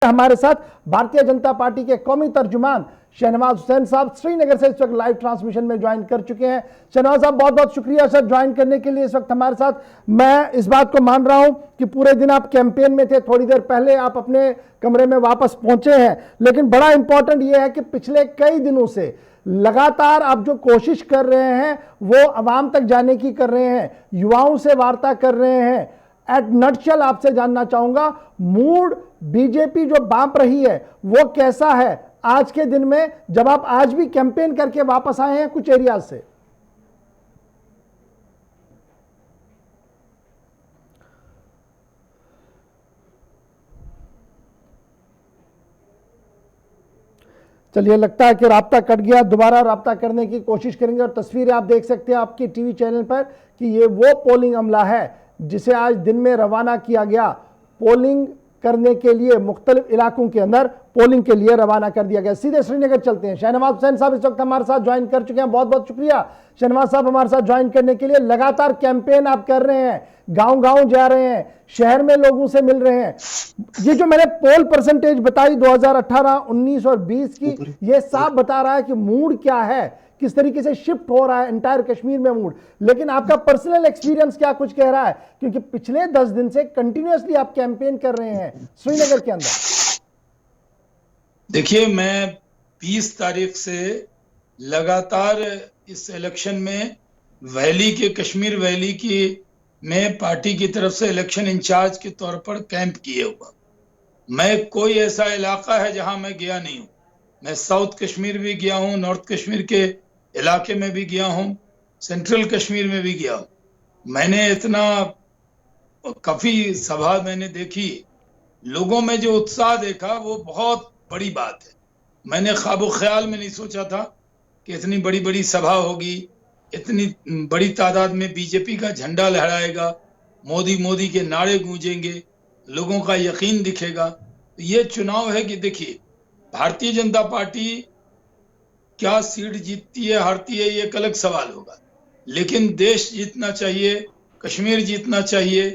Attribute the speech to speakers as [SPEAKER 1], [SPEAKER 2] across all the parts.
[SPEAKER 1] हमारे साथ भारतीय जनता पार्टी के कौमी तर्जुमान शहनवाज हुसैन साहब श्रीनगर से इस वक्त लाइव ट्रांसमिशन में ज्वाइन कर चुके हैं। शहनवाज साहब, बहुत बहुत शुक्रिया सर ज्वाइन करने के लिए इस वक्त हमारे साथ। मैं इस बात को मान रहा हूं कि पूरे दिन आप कैंपेन में थे, थोड़ी देर पहले आप अपने कमरे में वापस पहुंचे हैं, लेकिन बड़ा इंपॉर्टेंट यह है कि पिछले कई दिनों से लगातार आप जो कोशिश कर रहे हैं वो अवाम तक जाने की कर रहे हैं, युवाओं से वार्ता कर रहे हैं। एट नटशल आपसे जानना चाहूंगा, मूड बीजेपी जो बांप रही है वो कैसा है आज के दिन में, जब आप आज भी कैंपेन करके वापस आए हैं कुछ एरियाज से? चलिए, लगता है कि राब्ता कट गया, दोबारा राब्ता करने की कोशिश करेंगे। और तस्वीरें आप देख सकते हैं आपकी टीवी चैनल पर कि ये वो पोलिंग अमला है जिसे आज दिन में रवाना किया गया, पोलिंग करने के लिए मुख्तलिफ इलाकों के अंदर पोलिंग के लिए रवाना कर दिया गया। सीधे श्रीनगर चलते हैं। शहनवाज हुसैन साहब इस वक्त हमारे साथ ज्वाइन कर चुके हैं। बहुत बहुत शुक्रिया शहनवाज साहब हमारे साथ ज्वाइन करने के लिए। लगातार कैंपेन आप कर रहे हैं, गांव गांव जा रहे हैं, शहर में लोगों से मिल रहे हैं। ये जो मैंने पोल परसेंटेज बताई 2018, 19 और 20 की, ये साफ बता रहा है कि मूड क्या है, किस तरीके से शिफ्ट हो रहा है एंटायर कश्मीर में मूड। लेकिन आपका पर्सनल एक्सपीरियंस क्या कुछ कह रहा है, क्योंकि पिछले 10 दिन से कंटिन्यूअसली आप कैंपेन कर रहे हैं श्रीनगर के अंदर?
[SPEAKER 2] देखिए, मैं 20 तारीख से लगातार इस इलेक्शन में वैली के, कश्मीर वैली की में पार्टी की तरफ से इलेक्शन इंचार्ज के तौर पर कैंप किए हुआ। मैं कोई ऐसा इलाका है जहां मैं गया नहीं हूं। मैं साउथ कश्मीर भी गया हूं, नॉर्थ कश्मीर के इलाके में भी गया हूं, सेंट्रल कश्मीर में भी गया हूं। मैंने इतना काफी सभा मैंने देखी, लोगों में जो उत्साह देखा वो बहुत बड़ी बात है। मैंने ख्वाबो ख्याल में नहीं सोचा था कि इतनी बड़ी बड़ी सभा होगी, इतनी बड़ी तादाद में बीजेपी का झंडा लहराएगा, मोदी मोदी के नारे गूंजेंगे, लोगों का यकीन दिखेगा। ये चुनाव है कि देखिए, भारतीय जनता पार्टी क्या सीट जीतती है हारती है ये एक अलग सवाल होगा, लेकिन देश जीतना चाहिए, कश्मीर जीतना चाहिए,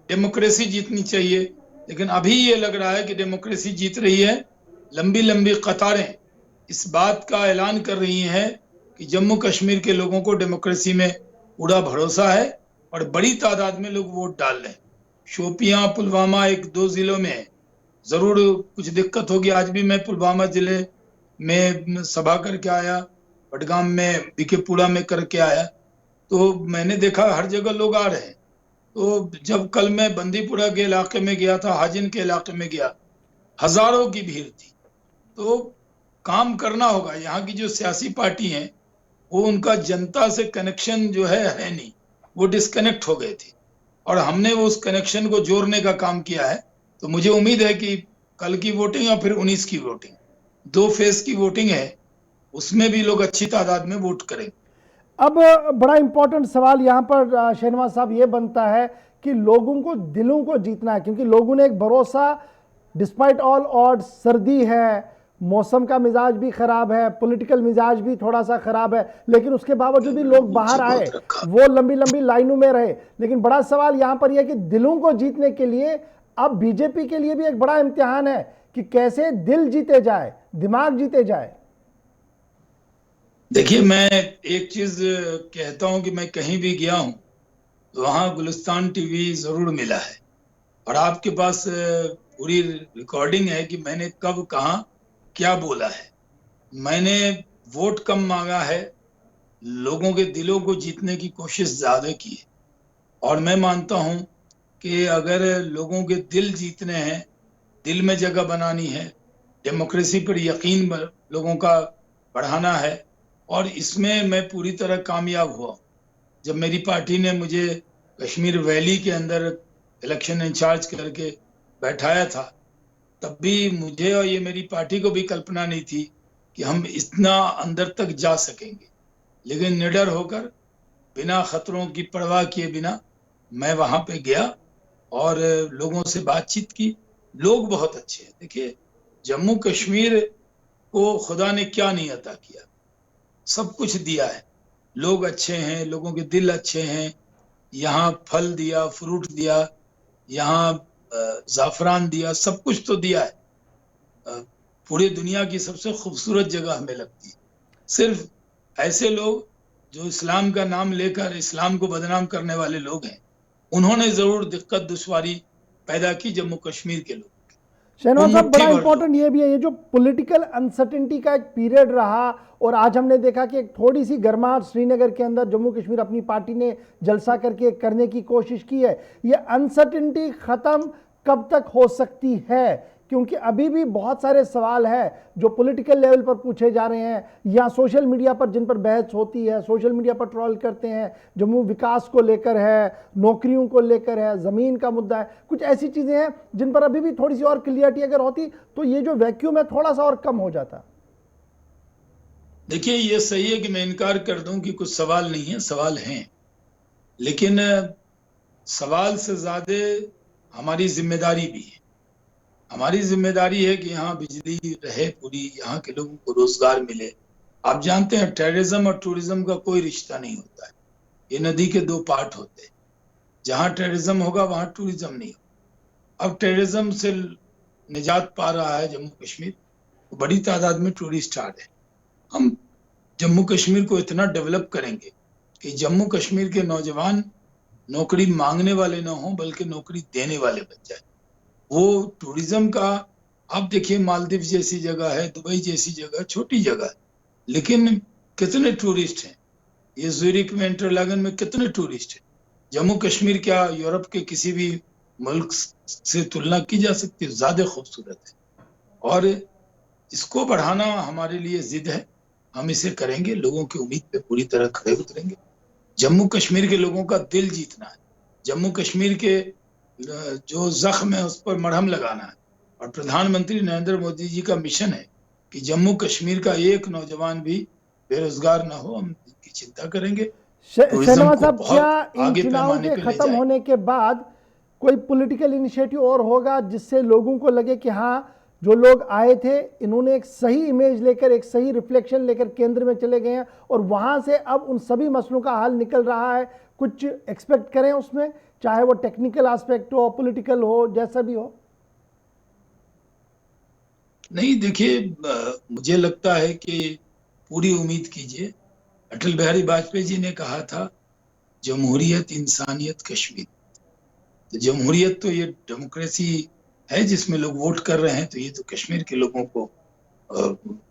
[SPEAKER 2] डेमोक्रेसी जीतनी चाहिए। लेकिन अभी ये लग रहा है कि डेमोक्रेसी जीत रही है। लंबी लंबी कतारें इस बात का ऐलान कर रही हैं कि जम्मू कश्मीर के लोगों को डेमोक्रेसी में पूरा भरोसा है और बड़ी तादाद में लोग वोट डाल रहे हैं। शोपियां, पुलवामा, एक दो जिलों में जरूर कुछ दिक्कत होगी। आज भी मैं पुलवामा जिले में सभा करके आया, बडगाम में, बीकेपुरा में करके आया, तो मैंने देखा हर जगह लोग आ रहे हैं। तो जब कल मैं बंदीपुरा के इलाके में गया था, हाजिन के इलाके में गया, हजारों की भीड़ थी। तो काम करना होगा। यहाँ की जो सियासी पार्टी हैं वो, उनका जनता से कनेक्शन जो है नहीं, वो डिस्कनेक्ट हो गए थे और हमने वो उस कनेक्शन को जोड़ने का काम किया है। तो मुझे उम्मीद है कि कल की वोटिंग और फिर 19 की वोटिंग, 2 फेज की वोटिंग है, उसमें भी लोग अच्छी तादाद में वोट करेंगे।
[SPEAKER 1] अब बड़ा इंपॉर्टेंट सवाल यहां पर शहनवाज साहब ये बनता है कि लोगों को, दिलों को जीतना है, क्योंकि लोगों ने एक भरोसा, डिस्पाइट ऑल ऑड्स, सर्दी है, मौसम का मिजाज भी खराब है, पॉलिटिकल मिजाज भी थोड़ा सा खराब है, लेकिन उसके बावजूद भी लोग बाहर आए, वो लंबी लंबी लाइनों में रहे। लेकिन बड़ा सवाल यहां पर यह कि दिलों को जीतने के लिए अब बीजेपी के लिए भी एक बड़ा इम्तिहान है कि कैसे दिल जीते जाए, दिमाग जीते जाए।
[SPEAKER 2] देखिए, मैं एक चीज कहता हूं कि मैं कहीं भी गया हूं तो वहां गुलिस्तान टीवी जरूर मिला है और आपके पास पूरी रिकॉर्डिंग है कि मैंने कब कहा क्या बोला है। मैंने वोट कम मांगा है, लोगों के दिलों को जीतने की कोशिश ज्यादा की है। और मैं मानता हूं कि अगर लोगों के दिल जीतने हैं, दिल में जगह बनानी है, डेमोक्रेसी पर यकीन लोगों का बढ़ाना है, और इसमें मैं पूरी तरह कामयाब हुआ। जब मेरी पार्टी ने मुझे कश्मीर वैली के अंदर इलेक्शन इंचार्ज करके बैठाया था, तब भी मुझे और ये मेरी पार्टी को भी कल्पना नहीं थी कि हम इतना अंदर तक जा सकेंगे। लेकिन निडर होकर, बिना खतरों की परवाह किए बिना मैं वहां पे गया और लोगों से बातचीत की। लोग बहुत अच्छे हैं। देखिए, जम्मू कश्मीर को खुदा ने क्या नहीं अता किया, सब कुछ दिया है। लोग अच्छे हैं, लोगों के दिल अच्छे हैं, यहाँ फल दिया, फ्रूट दिया, यहाँ जाफरान दिया, सब कुछ तो दिया है। पूरी दुनिया की सबसे खूबसूरत जगह हमें लगती है। सिर्फ ऐसे लोग जो इस्लाम का नाम लेकर इस्लाम को बदनाम करने वाले लोग हैं, उन्होंने जरूर दिक्कत दुश्वारी पैदा की जम्मू कश्मीर के लोग। वो
[SPEAKER 1] शहनवाज साहब,
[SPEAKER 2] मुट्ठी
[SPEAKER 1] बड़ा
[SPEAKER 2] भर लोग।
[SPEAKER 1] इंपॉर्टेंट ये भी है, ये जो पॉलिटिकल अनसर्टेनिटी का एक पीरियड रहा और आज हमने देखा कि एक थोड़ी सी गर्माहट श्रीनगर के अंदर जम्मू कश्मीर अपनी पार्टी ने जलसा करके करने की कोशिश की है, ये अनसर्टेनिटी खत्म कब तक हो सकती है? क्योंकि अभी भी बहुत सारे सवाल हैं जो पॉलिटिकल लेवल पर पूछे जा रहे हैं या सोशल मीडिया पर जिन पर बहस होती है, सोशल मीडिया पर ट्रोल करते हैं। जम्मू विकास को लेकर है, नौकरियों को लेकर है, ज़मीन का मुद्दा है, कुछ ऐसी चीज़ें हैं जिन पर अभी भी थोड़ी सी और क्लियरिटी अगर होती तो ये जो वैक्यूम है थोड़ा सा और कम हो जाता।
[SPEAKER 2] देखिए, ये सही है कि मैं इनकार कर दूं कि कुछ सवाल नहीं है, सवाल हैं, लेकिन सवाल से ज्यादा हमारी जिम्मेदारी भी है। हमारी जिम्मेदारी है कि यहाँ बिजली रहे पूरी, यहाँ के लोगों को रोजगार मिले। आप जानते हैं टेररिज्म और टूरिज्म का कोई रिश्ता नहीं होता है, ये नदी के दो पार्ट होते हैं। जहाँ टेररिज्म होगा वहां टूरिज्म नहीं होगा। अब टेररिज्म से निजात पा रहा है जम्मू कश्मीर, तो बड़ी तादाद में टूरिस्ट आ रहे हैं। हम जम्मू कश्मीर को इतना डेवलप करेंगे कि जम्मू कश्मीर के नौजवान नौकरी मांगने वाले ना हो बल्कि नौकरी देने वाले बन जाए। वो टूरिज्म का, आप देखिए मालदीव जैसी जगह है, दुबई जैसी जगह, छोटी जगह है, लेकिन कितने टूरिस्ट हैं। ये ज़ुरिक में, इंटरलागन में कितने टूरिस्ट हैं। जम्मू कश्मीर क्या यूरोप के किसी भी मुल्क से तुलना की जा सकती है? ज्यादा खूबसूरत है और इसको बढ़ाना हमारे लिए जिद है। हम इसे करेंगे, लोगों की उम्मीद पे पूरी तरह खड़े उतरेंगे। जम्मू कश्मीर के लोगों का दिल जीतना है, जम्मू कश्मीर के जो जख्म है उस पर मरहम लगाना है। और प्रधानमंत्री नरेंद्र मोदी जी का मिशन है कि जम्मू कश्मीर का एक नौजवान भी बेरोजगार ना हो। हम इसकी चिंता करेंगे, टूरिज्म
[SPEAKER 1] शहनवाज
[SPEAKER 2] को
[SPEAKER 1] साहब, क्या
[SPEAKER 2] बहुत
[SPEAKER 1] इन
[SPEAKER 2] आगे
[SPEAKER 1] चुनावों
[SPEAKER 2] पैमाने
[SPEAKER 1] के
[SPEAKER 2] पे ले
[SPEAKER 1] खत्म
[SPEAKER 2] जाए।
[SPEAKER 1] होने के बाद कोई पॉलिटिकल इनिशिएटिव और होगा जिससे लोगों को लगे कि हाँ, जो लोग आए थे इन्होंने एक सही इमेज लेकर, एक सही रिफ्लेक्शन लेकर केंद्र में चले गए हैं और वहां से अब उन सभी मसलों का हल निकल रहा है? कुछ एक्सपेक्ट करें उसमें, चाहे वो टेक्निकल एस्पेक्ट हो, पॉलिटिकल हो, जैसा भी हो?
[SPEAKER 2] नहीं, देखिए, मुझे लगता है कि पूरी उम्मीद कीजिए। अटल बिहारी वाजपेयी जी ने कहा था, जमहूरियत, इंसानियत, कश्मीर। तो जमहूरियत तो ये डेमोक्रेसी है जिसमें लोग वोट कर रहे हैं, तो ये तो कश्मीर के लोगों को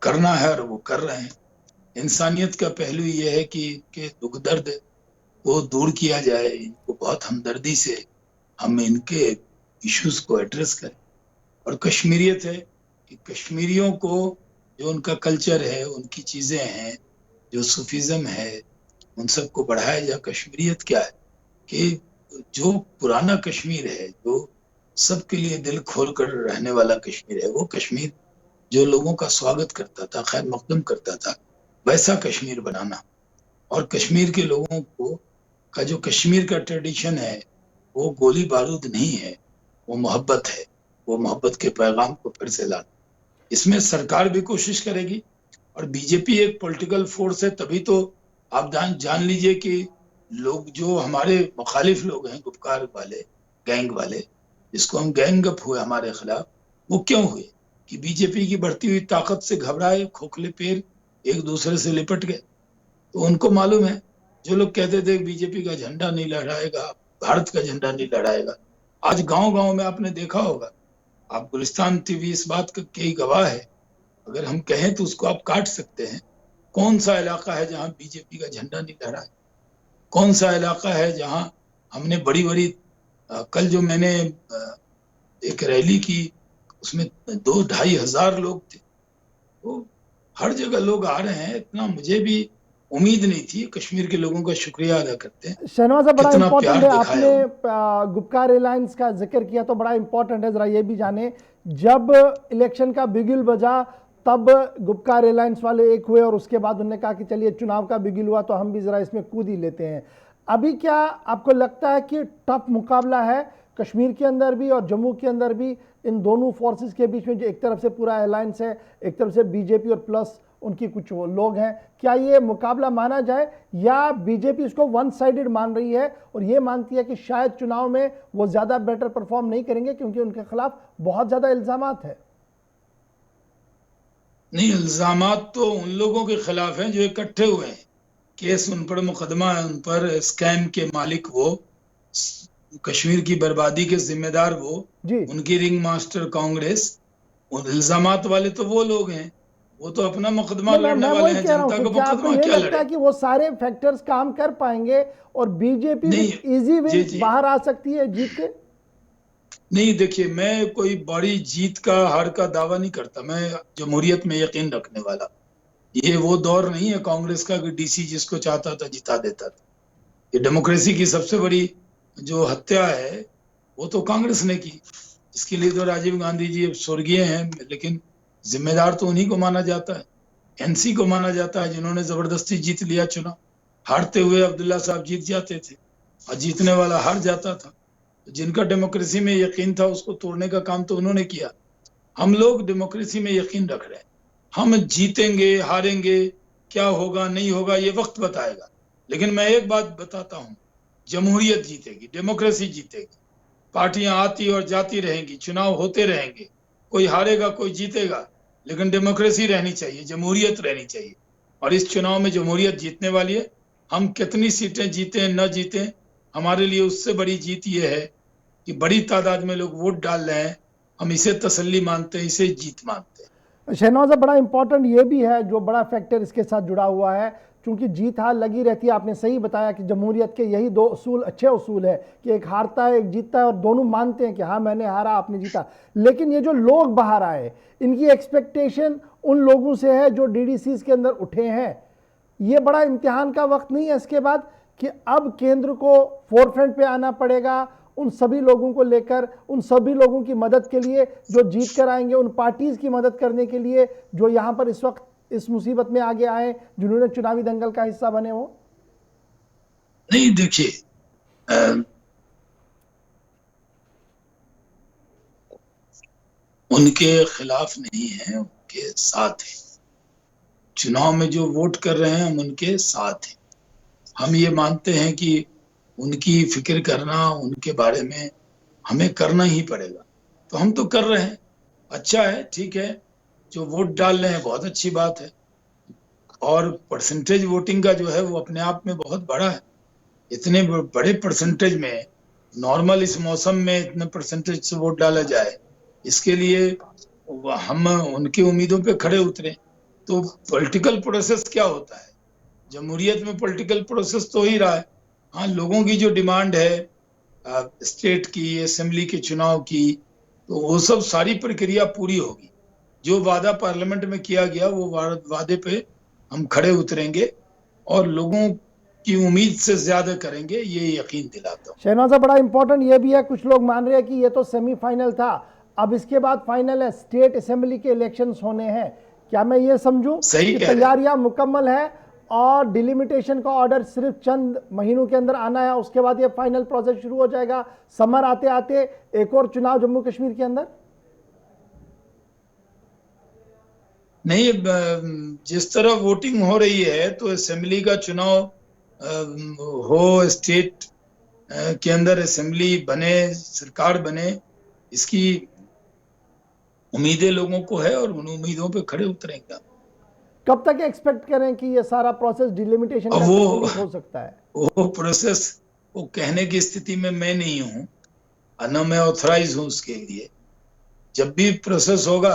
[SPEAKER 2] करना है और वो कर रहे हैं। इंसानियत का पहलू ये है कि दुख दर्द को दूर किया जाए, इनको बहुत हमदर्दी से हम इनके इश्यूज को एड्रेस करें। और कश्मीरियत है कि कश्मीरियों को जो उनका कल्चर है, उनकी चीजें हैं, जो सूफीज्म है, उन सबको बढ़ाया जाए। कश्मीरियत क्या है कि जो पुराना कश्मीर है, जो सबके लिए दिल खोल कर रहने वाला कश्मीर है, वो कश्मीर जो लोगों का स्वागत करता था, खैर मकदम करता था, वैसा कश्मीर बनाना। और कश्मीर के लोगों को का जो कश्मीर का ट्रेडिशन है, वो गोली बारूद नहीं है, वो मोहब्बत है। वो मोहब्बत के पैगाम को फिर से लाना, इसमें सरकार भी कोशिश करेगी। और बीजेपी एक पॉलिटिकल फोर्स है, तभी तो आप जान लीजिए कि लोग जो हमारे मुखालिफ लोग हैं, गुपकार वाले, गैंग वाले, जिसको हम गैंगअप हुए हमारे खिलाफ, वो क्यों हुए कि बीजेपी की बढ़ती हुई ताकत से घबराए, खोखले पैर एक दूसरे से लिपट गए। तो उनको मालूम है, जो लोग कहते थे बीजेपी का झंडा नहीं लहराएगा, भारत का झंडा नहीं लहराएगा, आज गांव गांव में आपने देखा होगा। आप गुलिस्तान टीवी इस बात के ही गवाह है। अगर हम कहें तो उसको आप काट सकते हैं। कौन सा इलाका है जहां बीजेपी का झंडा नहीं लहरा है? कौन सा इलाका है जहां हमने बड़ी बड़ी कल जो मैंने एक रैली की, उसमें 2-2,500 लोग थे। तो हर जगह लोग आ रहे हैं, इतना मुझे भी उम्मीद नहीं थी। कश्मीर के लोगों का शुक्रिया अदा करते हैं,
[SPEAKER 1] शहनवाज साहब, बड़ा
[SPEAKER 2] कितना
[SPEAKER 1] इंपॉर्टेंट
[SPEAKER 2] प्यार
[SPEAKER 1] है,
[SPEAKER 2] दिखाया
[SPEAKER 1] आपने
[SPEAKER 2] उन्होंने।
[SPEAKER 1] गुपकार एयरलाइंस का जिक्र किया तो बड़ा इंपॉर्टेंट है, जरा ये भी जाने, जब इलेक्शन का बिगुल बजा तब गुपकार एयरलाइंस वाले एक हुए और उसके बाद उन्होंने कहा कि चलिए चुनाव का बिगुल हुआ तो हम भी जरा इसमें कूद ही लेते हैं। अभी क्या आपको लगता है कि टफ मुकाबला है कश्मीर के अंदर भी और जम्मू के अंदर भी, इन दोनों फोर्सेस के बीच में, जो एक तरफ से पूरा अलायंस है, एक तरफ से बीजेपी और प्लस उनकी कुछ वो लोग हैं, क्या ये मुकाबला माना जाए या बीजेपी इसको वन साइडेड मान रही है और ये मानती है कि शायद चुनाव में वो ज़्यादा बेटर परफॉर्म नहीं करेंगे क्योंकि उनके खिलाफ बहुत ज़्यादा इल्ज़ामात है?
[SPEAKER 2] नहीं, इल्जामात तो उन लोगों के खिलाफ हैं जो इकट्ठे हुए हैं, केस उन पर, मुकदमा है उन पर, स्कैम के मालिक वो, कश्मीर की बर्बादी के जिम्मेदार वो,
[SPEAKER 1] जी।
[SPEAKER 2] उनकी रिंग मास्टर कांग्रेस, उन इल्जामात वाले तो वो लोग हैं। वो तो अपना मुकदमा
[SPEAKER 1] नहीं, मैं
[SPEAKER 2] लड़ने
[SPEAKER 1] मैं
[SPEAKER 2] वाले
[SPEAKER 1] वही
[SPEAKER 2] हैं,
[SPEAKER 1] कह रहा हूं
[SPEAKER 2] जनता
[SPEAKER 1] कि
[SPEAKER 2] का
[SPEAKER 1] क्या आपको
[SPEAKER 2] मुकदमा
[SPEAKER 1] ये
[SPEAKER 2] क्या
[SPEAKER 1] लगता है
[SPEAKER 2] लड़े।
[SPEAKER 1] कि वो सारे फैक्टर्स काम कर पाएंगे और बीजेपी
[SPEAKER 2] नहीं,
[SPEAKER 1] विद इजी
[SPEAKER 2] जी
[SPEAKER 1] विन
[SPEAKER 2] जी,
[SPEAKER 1] बाहर आ सकती है जीत के?
[SPEAKER 2] नहीं देखिए, मैं कोई बड़ी जीत का हार का दावा नहीं करता। मैं जमहूरियत में यकीन रखने वाला। ये वो दौर नहीं है कांग्रेस का कि डीसी जिसको चाहता था जिता देता था। ये डेमोक्रेसी की सबसे बड़ी जो हत्या है वो तो कांग्रेस ने की। इसके लिए तो राजीव गांधी जी अब स्वर्गीय हैं, लेकिन जिम्मेदार तो उन्हीं को माना जाता है, एनसी को माना जाता है, जिन्होंने जबरदस्ती जीत लिया चुनाव। हारते हुए अब्दुल्ला साहब जीत जाते थे और जीतने वाला हार जाता था। तो जिनका डेमोक्रेसी में यकीन था उसको तोड़ने का काम तो उन्होंने किया। हम लोग डेमोक्रेसी में यकीन रख रहे हैं। हम जीतेंगे हारेंगे, क्या होगा नहीं होगा ये वक्त बताएगा। लेकिन मैं एक बात बताता हूं, जमहूरियत जीतेगी, डेमोक्रेसी जीतेगी। पार्टियां आती और जाती रहेंगी, चुनाव होते रहेंगे, कोई हारेगा कोई जीतेगा, लेकिन डेमोक्रेसी रहनी चाहिए, जमहूरियत रहनी चाहिए। और इस चुनाव में जमहूरियत जीतने वाली है। हम कितनी सीटें जीते न जीते, हमारे लिए उससे बड़ी जीत ये है कि बड़ी तादाद में लोग वोट डाल रहे हैं। हम इसे तसल्ली मानते हैं, इसे जीत मानते हैं।
[SPEAKER 1] शहनवाज साहब, बड़ा इंपॉर्टेंट ये भी है जो बड़ा फैक्टर इसके साथ जुड़ा हुआ है, क्योंकि जीत हार लगी रहती है। आपने सही बताया कि जमहूरियत के यही दो असूल, अच्छे असूल है कि एक हारता है एक जीतता है और दोनों मानते हैं कि हाँ मैंने हारा आपने जीता। लेकिन ये जो लोग बाहर आए, इनकी एक्सपेक्टेशन उन लोगों से है जो डीडीसीज के अंदर उठे हैं। ये बड़ा इम्तिहान का वक्त नहीं है इसके बाद कि अब केंद्र को फोरफ्रंट पे आना पड़ेगा उन सभी लोगों को लेकर, उन सभी लोगों की मदद के लिए जो जीत कर आएंगे, उन पार्टीज की मदद करने के लिए जो यहां पर इस वक्त इस मुसीबत में आगे आए, जिन्होंने चुनावी दंगल का हिस्सा बने हो?
[SPEAKER 2] नहीं देखिए, उनके खिलाफ नहीं है, उनके साथ है। चुनाव में जो वोट कर रहे हैं हम उनके साथ हैं। हम ये मानते हैं कि उनकी फिक्र करना, उनके बारे में हमें करना ही पड़ेगा। तो हम तो कर रहे हैं। अच्छा है, ठीक है, जो वोट डाल रहे हैं बहुत अच्छी बात है। और परसेंटेज वोटिंग का जो है वो अपने आप में बहुत बड़ा है। इतने बड़े परसेंटेज में, नॉर्मल इस मौसम में इतने परसेंटेज से वोट डाला जाए, इसके लिए हम उनकी उम्मीदों पे खड़े उतरे। तो पॉलिटिकल प्रोसेस क्या होता है, जमहूरियत में पॉलिटिकल प्रोसेस तो ही रहा है। हाँ, लोगों की जो डिमांड है स्टेट की, असेंबली के चुनाव की, तो वो सब सारी प्रक्रिया पूरी होगी। जो वादा पार्लियामेंट में किया गया वो वादे पे हम खड़े उतरेंगे और लोगों की उम्मीद से ज्यादा करेंगे, ये यकीन दिलाता हूँ।
[SPEAKER 1] शहनाज साहब, बड़ा इंपॉर्टेंट ये भी है, कुछ लोग मान रहे हैं कि ये तो सेमीफाइनल था, अब इसके बाद फाइनल है, स्टेट असेंबली के इलेक्शंस होने हैं। क्या मैं ये समझूं
[SPEAKER 2] सही
[SPEAKER 1] कि
[SPEAKER 2] कह रहे हैं।
[SPEAKER 1] तैयारियां मुकम्मल है और डिलिमिटेशन का ऑर्डर सिर्फ चंद महीनों के अंदर आना है, उसके बाद ये फाइनल प्रोसेस शुरू हो जाएगा, समर आते आते एक और चुनाव जम्मू कश्मीर के अंदर?
[SPEAKER 2] नहीं, जिस तरह वोटिंग हो रही है तो असेंबली का चुनाव हो, स्टेट के अंदर असेंबली बने, सरकार बने, इसकी उम्मीदें लोगों को है और उन उम्मीदों पे खड़े उतरेंगे।
[SPEAKER 1] कब तक एक्सपेक्ट करें कि ये सारा प्रोसेस डिलिमिटेशन
[SPEAKER 2] अब
[SPEAKER 1] का
[SPEAKER 2] वो
[SPEAKER 1] कंप्लीट हो सकता है?
[SPEAKER 2] वो प्रोसेस वो कहने की स्थिति में मैं नहीं हूँ, न मैं ऑथराइज हूँ उसके लिए। जब भी प्रोसेस होगा,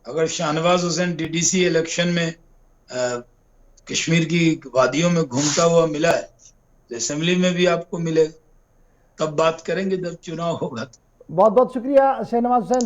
[SPEAKER 2] अगर शाहनवाज हुसैन डीडीसी इलेक्शन में कश्मीर की वादियों में घूमता हुआ मिला है तो असेंबली में भी आपको मिलेगा। तब बात करेंगे जब चुनाव होगा।
[SPEAKER 1] बहुत बहुत शुक्रिया शहनवाज हुसैन।